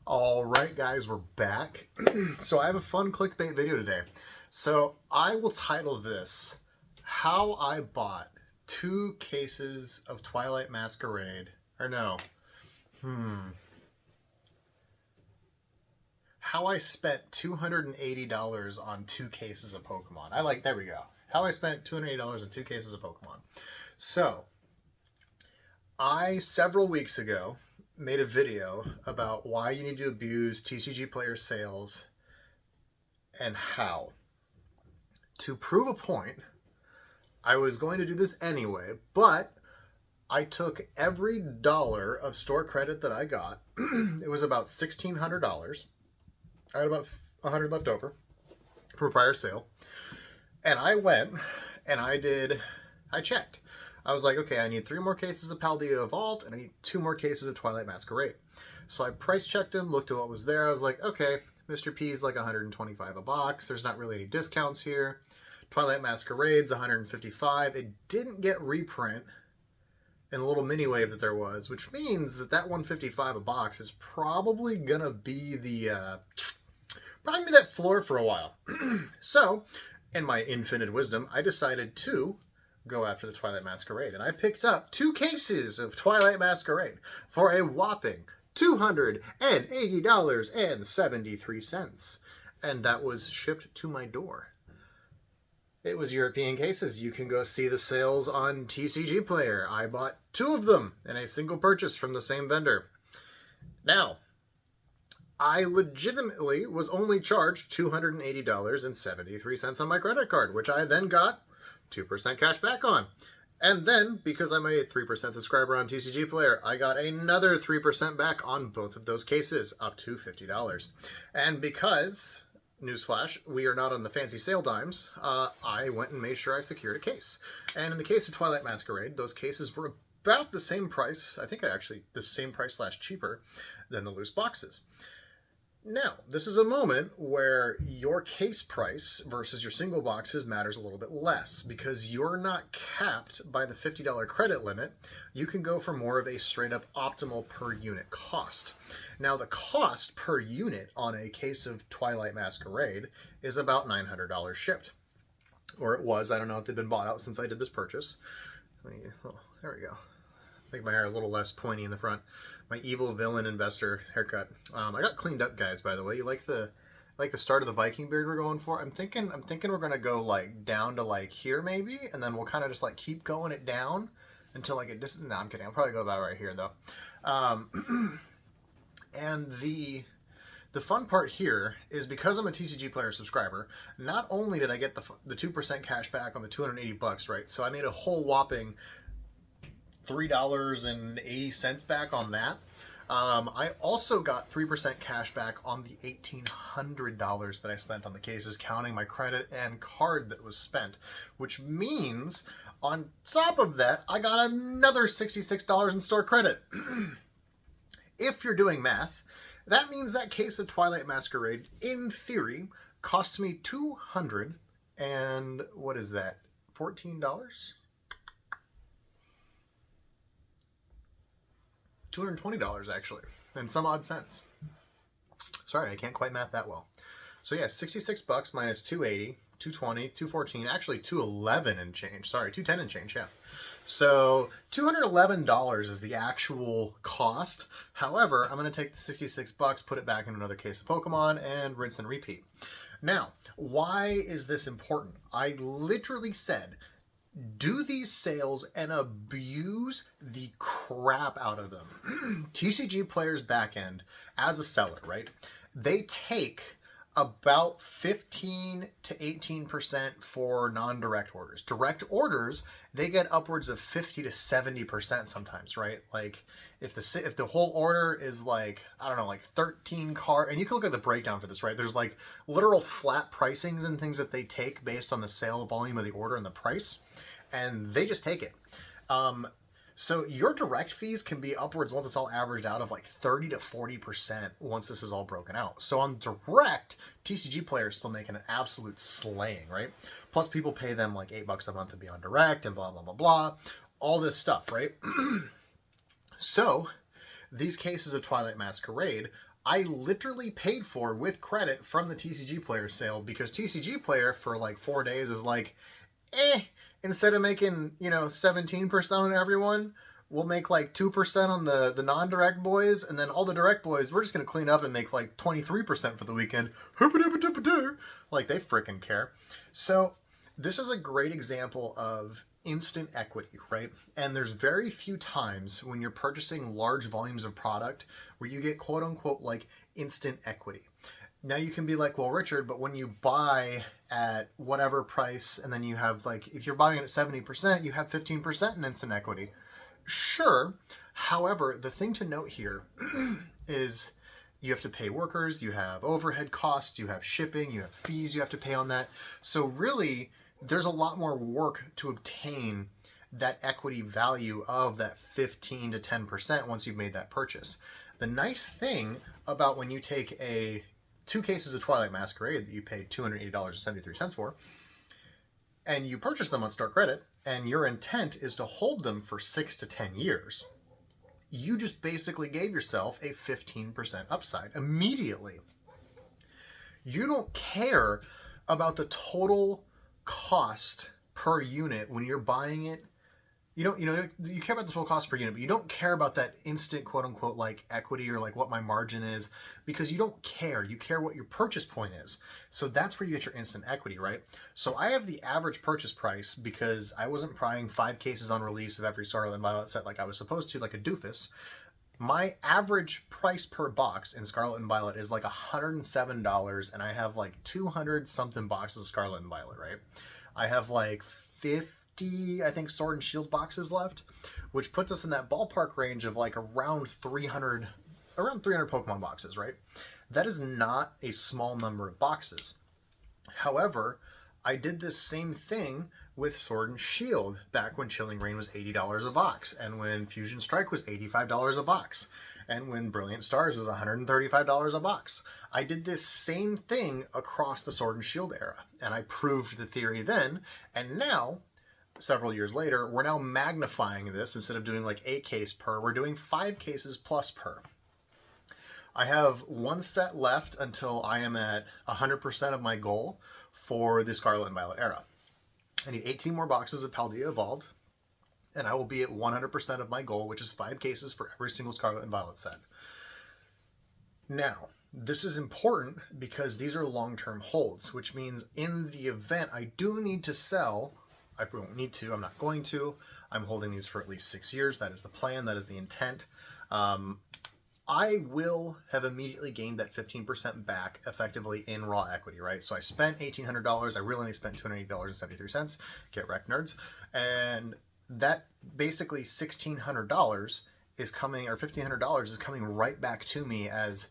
All right, guys, we're back. So I have a fun clickbait video today. So I will title this, How I Bought 2 Cases of Twilight Masquerade. Or no. How I spent $280 on 2 cases of Pokemon. There we go. How I spent $280 on 2 cases of Pokemon. So, several weeks ago, made a video about why you need to abuse TCG player sales and how. To prove a point, I was going to do this anyway, but I took every dollar of store credit that I got. It was about $1,600. I had about $100 left over from a prior sale. And I went and I checked. I was like, okay, I need 3 more cases of Paldea Evolved, and I need 2 more cases of Twilight Masquerade. So I price checked them, looked at what was there. I was like, okay, Mr. P's like $125 a box. There's not really any discounts here. Twilight Masquerade's $155. It didn't get reprint in the little mini wave that there was, which means that $155 a box is probably gonna be that floor for a while. So, in my infinite wisdom, I decided to go after the Twilight Masquerade, and I picked up 2 cases of Twilight Masquerade for a whopping $280.73, and that was shipped to my door. It was European cases. You can go see the sales on TCG Player. I bought 2 of them in a single purchase from the same vendor. Now, I legitimately was only charged $280.73 on my credit card, which I then got 2% cash back on. And then, because I'm a 3% subscriber on TCG Player, I got another 3% back on both of those cases, up to $50. And because, newsflash, we are not on the fancy sale dimes, I went and made sure I secured a case. And in the case of Twilight Masquerade, those cases were about the same price, I think actually the same price / cheaper than the loose boxes. Now, this is a moment where your case price versus your single boxes matters a little bit less because you're not capped by the $50 credit limit. You can go for more of a straight up optimal per unit cost. Now, the cost per unit on a case of Twilight Masquerade is about $900 shipped. Or it was. I don't know if they've been bought out since I did this purchase. There we go. Make my hair a little less pointy in the front. My evil villain investor haircut. I got cleaned up, guys, by the way. You like the start of the Viking beard we're going for? I'm thinking we're gonna go like down to like here maybe, and then we'll kind of just like keep going it down until like it just. No, I'm kidding. I'll probably go about right here though. And the fun part here is because I'm a TCG Player subscriber, not only did I get the 2% cash back on the $280, right? So I made a whole whopping $3.80 back on that. I also got 3% cash back on the $1,800 that I spent on the cases, counting my credit and card that was spent, which means on top of that, I got another $66 in store credit. If you're doing math, that means that case of Twilight Masquerade, in theory, cost me $200 and what is that? $14? $220 actually, and some odd cents. Sorry, I can't quite math that well. So yeah, $66 minus 280, 220, 214, actually 211 and change. Sorry, 210 and change, yeah. So $211 is the actual cost. However, I'm going to take the $66, put it back in another case of Pokemon, and rinse and repeat. Now, why is this important? I literally said, do these sales and abuse the crap out of them. TCG Player's backend, as a seller, right? They take about 15 to 18% for non-direct orders. Direct orders, they get upwards of 50 to 70% sometimes, right? Like if the whole order is like, I don't know, like 13 card, and you can look at the breakdown for this, right? There's like literal flat pricings and things that they take based on the sale volume of the order and the price, and they just take it. So your direct fees can be upwards, once it's all averaged out, of like 30 to 40% once this is all broken out. So on direct, TCG Player is still making an absolute slaying, right? Plus people pay them like $8 a month to be on direct and blah, blah, blah, blah. All this stuff, right? So these cases of Twilight Masquerade, I literally paid for with credit from the TCG Player sale, because TCG Player for like 4 days is like, instead of making, 17% on everyone, we'll make like 2% on the non-direct boys, and then all the direct boys, we're just going to clean up and make like 23% for the weekend. Like, they freaking care. So this is a great example of instant equity, right? And there's very few times when you're purchasing large volumes of product where you get quote unquote like instant equity. Now you can be like, well, Richard, but when you buy at whatever price, and then you have like, if you're buying at 70%, you have 15% in instant equity. Sure. However, the thing to note here is you have to pay workers, you have overhead costs, you have shipping, you have fees you have to pay on that. So really, there's a lot more work to obtain that equity value of that 15 to 10% once you've made that purchase. The nice thing about when you take 2 cases of Twilight Masquerade that you paid $280.73 for, and you purchase them on Start Credit, and your intent is to hold them for 6 to 10 years, you just basically gave yourself a 15% upside immediately. You don't care about the total cost per unit when you're buying it. You care about the total cost per unit, but you don't care about that instant quote unquote like equity or like what my margin is, because you don't care. You care what your purchase point is. So that's where you get your instant equity, right? So I have the average purchase price, because I wasn't buying 5 cases on release of every Scarlet and Violet set like I was supposed to, like a doofus. My average price per box in Scarlet and Violet is like $107, and I have like 200 something boxes of Scarlet and Violet, right? I have like 50, I think, Sword and Shield boxes left, which puts us in that ballpark range of like around 300 Pokemon boxes, right? That is not a small number of boxes. However, I did this same thing with Sword and Shield back when Chilling Reign was $80 a box, and when Fusion Strike was $85 a box, and when Brilliant Stars was $135 a box. I did this same thing across the Sword and Shield era, and I proved the theory then, and now, several years later, we're now magnifying this. Instead of doing like 8 case per, we're doing 5 cases plus per. I have 1 set left until I am at 100% of my goal for the Scarlet and Violet era. I need 18 more boxes of Paldea Evolved, and I will be at 100% of my goal, which is 5 cases for every single Scarlet and Violet set. Now, this is important because these are long-term holds, which means in the event I do need to sell, I won't need to, I'm not going to, I'm holding these for at least 6 years. That is the plan, that is the intent. I will have immediately gained that 15% back effectively in raw equity, right? So I spent $1,800. I really only spent $280.73. Get wrecked, nerds. And that basically $1,600 is coming, or $1,500 is coming right back to me as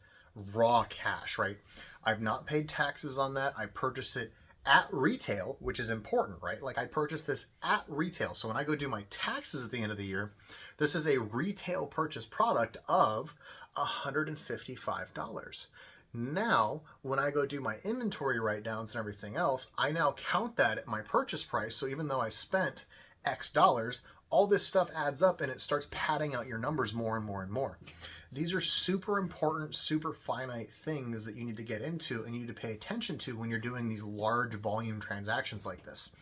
raw cash, right? I've not paid taxes on that. I purchased it at retail, which is important, right? Like, I purchased this at retail. So when I go do my taxes at the end of the year, this is a retail purchase product of $155. Now, when I go do my inventory write-downs and everything else, I now count that at my purchase price. So even though I spent X dollars, all this stuff adds up and it starts padding out your numbers more and more and more. These are super important, super finite things that you need to get into and you need to pay attention to when you're doing these large volume transactions like this.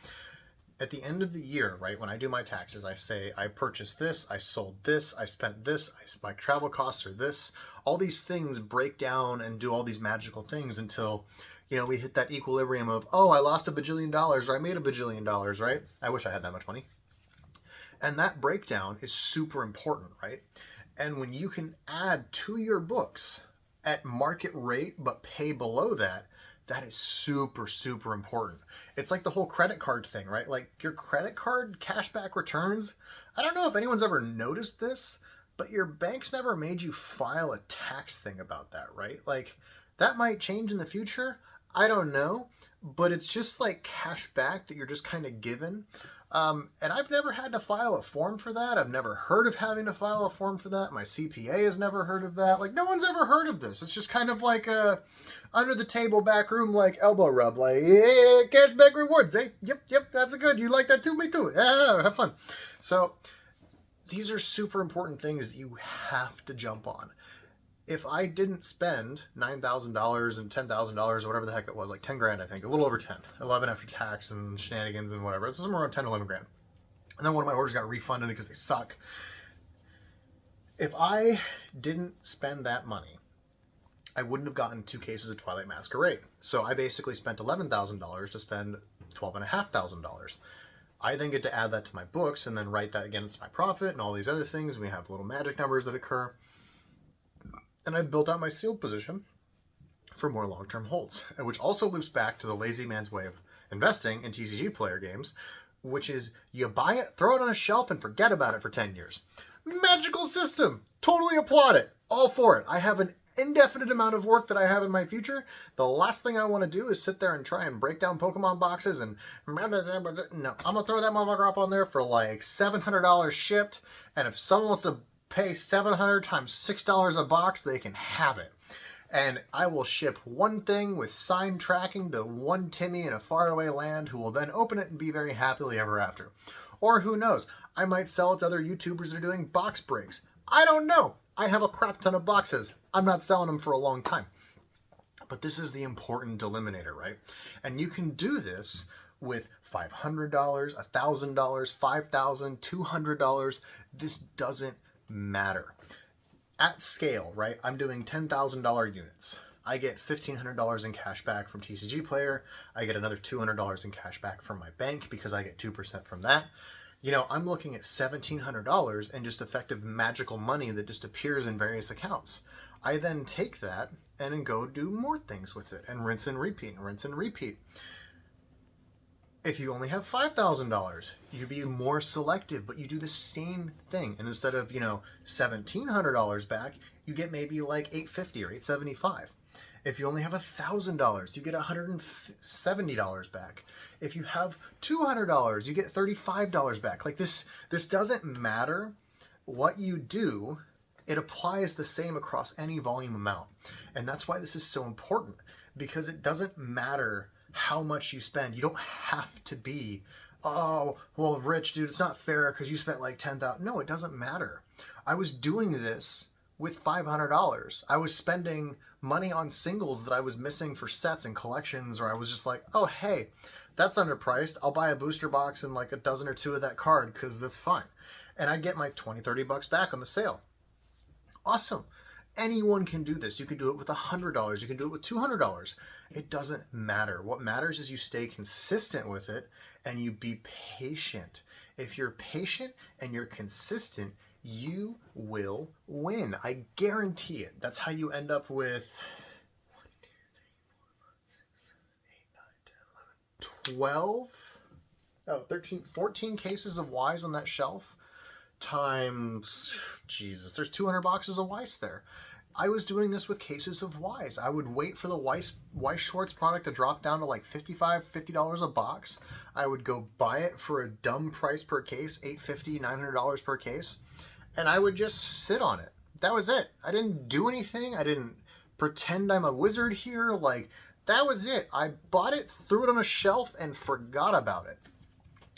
At the end of the year, right, when I do my taxes, I say I purchased this, I sold this, I spent this, my travel costs are this. All these things break down and do all these magical things until, we hit that equilibrium of, oh, I lost $1 bajillion or I made $1 bajillion, right? I wish I had that much money. And that breakdown is super important, right? And when you can add to your books at market rate but pay below that, that is super, super important. It's like the whole credit card thing, right? Like your credit card cashback returns. I don't know if anyone's ever noticed this, but your bank's never made you file a tax thing about that, right? Like that might change in the future. I don't know, but it's just like cash back that you're just kind of given. And I've never had to file a form for that. I've never heard of having to file a form for that. My CPA has never heard of that. Like no one's ever heard of this. It's just kind of like a under the table back room, like elbow rub, like, yeah, cashback rewards, eh? Yep, that's a good. You like that too? Me too. Yeah, have fun. So these are super important things that you have to jump on. if I didn't spend $9,000 and $10,000 or whatever the heck it was, like 10 grand, I think, a little over 10, 11 after tax and shenanigans and whatever, it's somewhere around 10, 11 grand. And then one of my orders got refunded because they suck. If I didn't spend that money, I wouldn't have gotten 2 cases of Twilight Masquerade. So I basically spent $11,000 to spend $12,500. I then get to add that to my books and then write that against my profit and all these other things. We have little magic numbers that occur. And I've built out my sealed position for more long-term holds, which also loops back to the lazy man's way of investing in TCG player games, which is you buy it, throw it on a shelf, and forget about it for 10 years. Magical system! Totally applaud it. All for it. I have an indefinite amount of work that I have in my future. The last thing I want to do is sit there and try and break down Pokemon boxes and... No, I'm going to throw that motherfucker up on there for like $700 shipped, and if someone wants to pay $700 times $6 a box, they can have it. And I will ship one thing with sign tracking to one Timmy in a faraway land who will then open it and be very happily ever after. Or who knows, I might sell it to other YouTubers who are doing box breaks. I don't know. I have a crap ton of boxes. I'm not selling them for a long time. But this is the important delimiter, right? And you can do this with $500, $1,000, $5,000, $200. This doesn't matter. At scale, right? I'm doing $10,000 units. I get $1,500 in cash back from TCG Player. I get another $200 in cash back from my bank because I get 2% from that. You know, I'm looking at $1,700 in just effective magical money that just appears in various accounts. I then take that and then go do more things with it and rinse and repeat and rinse and repeat. If you only have $5,000, you be more selective, but you do the same thing. And instead of, $1,700 back, you get maybe like $850 or $875. If you only have $1,000, you get $170 back. If you have $200, you get $35 back. Like this doesn't matter what you do. It applies the same across any volume amount. And that's why this is so important, because it doesn't matter how much you spend. You don't have to be, oh, well, Rich, dude, it's not fair because you spent like $10,000. No, it doesn't matter. I was doing this with $500. I was spending money on singles that I was missing for sets and collections, or I was just like, oh, hey, that's underpriced. I'll buy a booster box and like a dozen or two of that card because that's fine. And I'd get my $20, $30 back on the sale. Awesome. Anyone can do this. You can do it with $100. You can do it with $200. It doesn't matter. What matters is you stay consistent with it and you be patient. If you're patient and you're consistent, you will win. I guarantee it. That's how you end up with 14 cases of Ys on that shelf times, Jesus, there's 200 boxes of Weiss there. I was doing this with cases of Weiss. I would wait for the Weiss Schwartz product to drop down to like $50 a box. I would go buy it for a dumb price per case, $850, $900 per case, and I would just sit on it. That was it. I didn't do anything. I didn't pretend I'm a wizard here. Like, that was it. I bought it, threw it on a shelf, and forgot about it.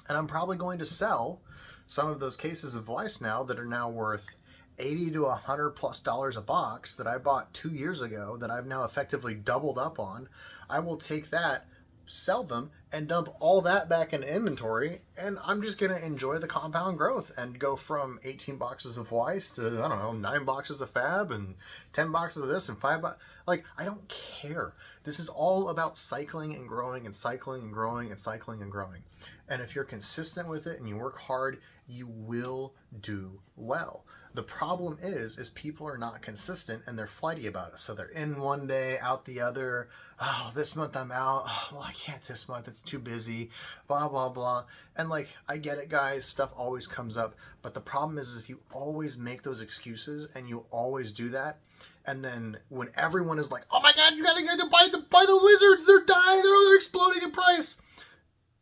And I'm probably going to sell some of those cases of Weiss now that are now worth $80 to $100+ a box that I bought 2 years ago that I've now effectively doubled up on. I will take that, sell them, and dump all that back in inventory, and I'm just going to enjoy the compound growth and go from 18 boxes of Weiss to, 9 boxes of Fab and 10 boxes of this and 5 boxes. Like, I don't care. This is all about cycling and growing and cycling and growing and cycling and growing. And if you're consistent with it and you work hard, you will do well. The problem is people are not consistent and they're flighty about it. So they're in one day, out the other. Oh, this month I'm out. Oh, well, I can't this month. It's too busy. Blah, blah, blah. And like, I get it, guys. Stuff always comes up. But the problem is if you always make those excuses and you always do that, and then when everyone is like, oh my God, you gotta buy the lizards. They're dying. They're exploding in price.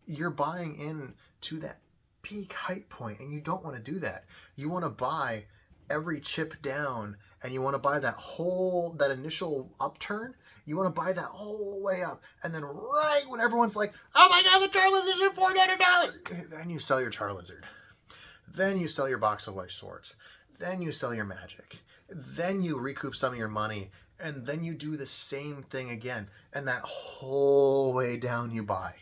You're buying in to that peak hype point, and you don't want to do that. You want to buy every chip down, and you want to buy that initial upturn. You want to buy that whole way up, and then right when everyone's like, oh my God, the Charizard is $400, then you sell your Charizard. Then you sell your box of White Swords. Then you sell your Magic. Then you recoup some of your money, and then you do the same thing again. And that whole way down you buy.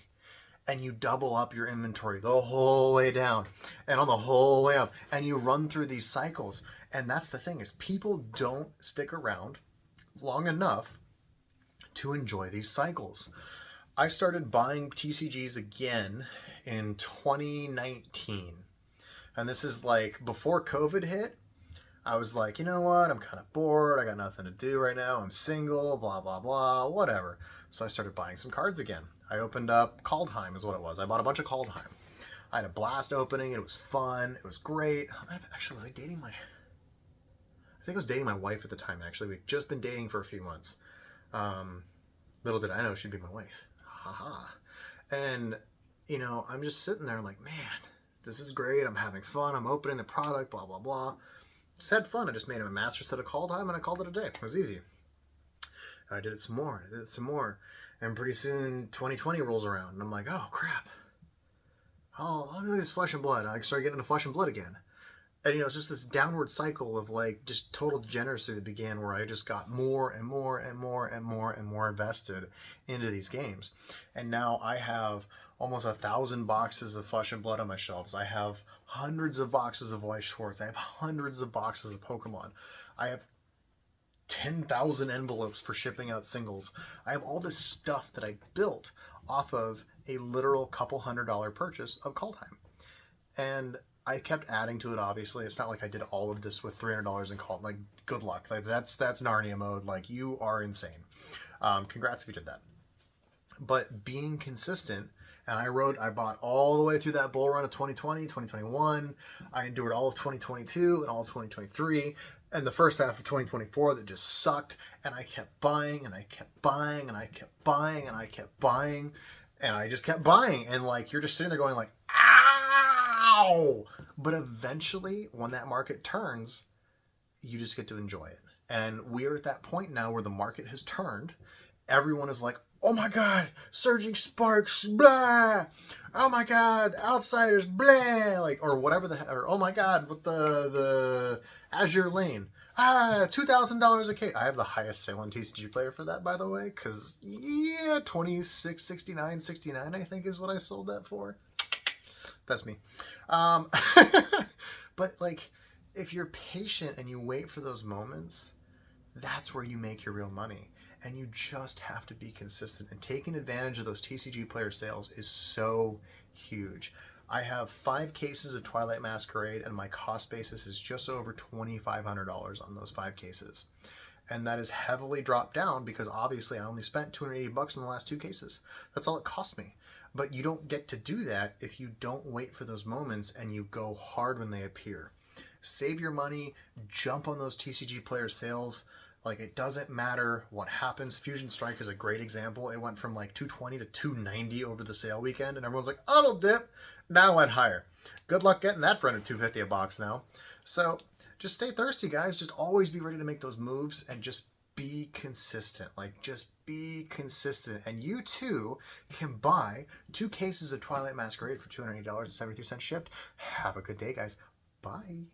And you double up your inventory the whole way down and on the whole way up. And you run through these cycles. And that's the thing, is people don't stick around long enough to enjoy these cycles. I started buying TCGs again in 2019. And this is like before COVID hit. I was like, you know what? I'm kind of bored. I got nothing to do right now. I'm single, blah, blah, blah, whatever. So I started buying some cards again. I opened up Kaldheim is what it was. I bought a bunch of Kaldheim. I had a blast opening. It was fun. It was great. Actually, was I dating my... I think I was dating my wife at the time, actually. We'd just been dating for a few months. Little did I know she'd be my wife. Haha. And, you know, I'm just sitting there like, man, this is great. I'm having fun. I'm opening the product, blah, blah, blah. Just had fun. I just made him a master set of Kaldheim, and I called it a day. It was easy. I did it some more. I did it some more. And pretty soon 2020 rolls around, and I'm like, oh, crap. Oh, let me look at this Flesh and Blood. I started getting into Flesh and Blood again. And, you know, it's just this downward cycle of, like, just total degeneracy that began where I just got more and more and more and more and more invested into these games. And now I have almost 1,000 boxes of Flesh and Blood on my shelves. I have hundreds of boxes of Weiss Schwarz. I have hundreds of boxes of Pokemon. I have 10,000 envelopes for shipping out singles. I have all this stuff that I built off of a literal couple $100 purchase of Kaldheim. And I kept adding to it, obviously. It's not like I did all of this with $300 in Kaldheim. Like, good luck. Like, that's Narnia mode. Like, you are insane. Congrats if you did that. But being consistent, and I bought all the way through that bull run of 2020, 2021. I endured all of 2022 and all of 2023. And the first half of 2024 that just sucked. And I kept buying, and I kept buying, and I kept buying, and I kept buying. And I just kept buying. And, like, you're just sitting there going, like, ow! But eventually, when that market turns, you just get to enjoy it. And we're at that point now where the market has turned. Everyone is like, oh my God, Surging Sparks, blah! Oh my God, Outsiders, blah! Like, or whatever or oh my God, with the Azure Lane. $2,000 a case. I have the highest sale on TCG Player for that, by the way, because, yeah, $26.69.69, I think is what I sold that for. That's me. But, like, if you're patient and you wait for those moments, that's where you make your real money. And you just have to be consistent. And taking advantage of those TCG Player sales is so huge. I have 5 cases of Twilight Masquerade, and my cost basis is just over $2,500 on those 5 cases. And that is heavily dropped down because obviously I only spent $280 in the last 2 cases. That's all it cost me. But you don't get to do that if you don't wait for those moments and you go hard when they appear. Save your money, jump on those TCG Player sales. Like, it doesn't matter what happens. Fusion Strike is a great example. It went from like $220 to $290 over the sale weekend, and everyone's like, oh, it'll dip. Now it went higher. Good luck getting that for under $250 a box now. So just stay thirsty, guys. Just always be ready to make those moves and just be consistent. Like, just be consistent. And you too can buy 2 cases of Twilight Masquerade for $280.73 shipped. Have a good day, guys. Bye.